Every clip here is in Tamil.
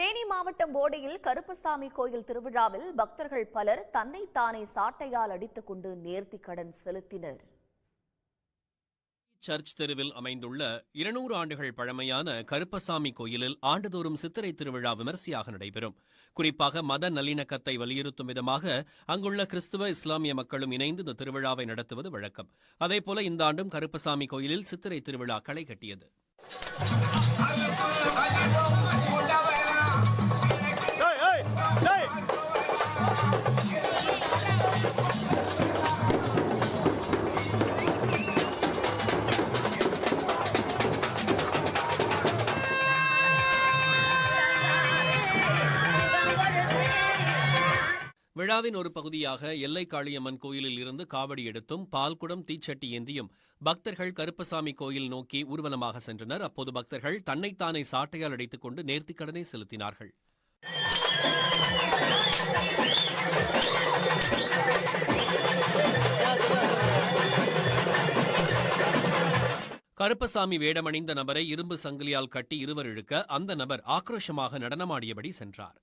தேனி மாவட்டம் போடியில் கருப்பசாமி கோயில் திருவிழாவில் பக்தர்கள் பலர் தன்னைத்தானே சாட்டையால் அடித்துக் கொண்டு நேர்த்திக் கடன் செலுத்தினர். சர்ச் தெருவில் அமைந்துள்ள 200 ஆண்டுகள் பழமையான கருப்பசாமி கோயிலில் ஆண்டுதோறும் சித்திரை திருவிழா விமரிசையாக நடைபெறும். குறிப்பாக மத நல்லிணக்கத்தை வலியுறுத்தும் விதமாக அங்குள்ள கிறிஸ்துவ இஸ்லாமிய மக்களும் இணைந்து இந்த திருவிழாவை நடத்துவது வழக்கம். அதேபோல இந்த ஆண்டும் கருப்பசாமி கோயிலில் சித்திரை திருவிழா களை கட்டியது. விழாவின் ஒரு பகுதியாக எல்லை காளியம்மன் கோயிலில் இருந்து காவடி எடுத்தும் பால்குடம் தீச்சட்டி ஏந்தியும் பக்தர்கள் கருப்பசாமி கோயில் நோக்கி ஊர்வலமாக சென்றனர். அப்போது பக்தர்கள் தன்னைத்தானே சாட்டையால் அடித்துக் கொண்டு நேர்த்திக்கடனை செலுத்தினார்கள். கருப்பசாமி வேடமணிந்த நபரை இரும்பு சங்கிலியால் கட்டி இருவர் இழுக்க அந்த நபர் ஆக்ரோஷமாக நடனமாடியபடி சென்றார்.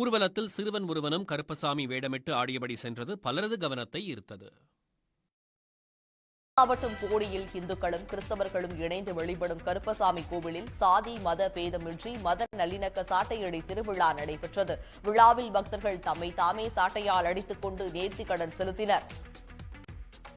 ஊர்வலத்தில் சிறுவன் ஒருவனும் கருப்பசாமி வேடமிட்டு ஆடியபடி சென்றது பலரது கவனத்தை ஈர்த்தது. மாவட்டம் போடியில் இந்துக்களும் கிறிஸ்தவர்களும் இணைந்து வழிபடும் கருப்பசாமி கோவிலில் சாதி மத பேதமின்றி மத நல்லிணக்க சாட்டையடி திருவிழா நடைபெற்றது. விழாவில் பக்தர்கள் தம்மை தாமே சாட்டையால் அடித்துக் கொண்டு நேர்த்திக் கடன் செலுத்தினர்.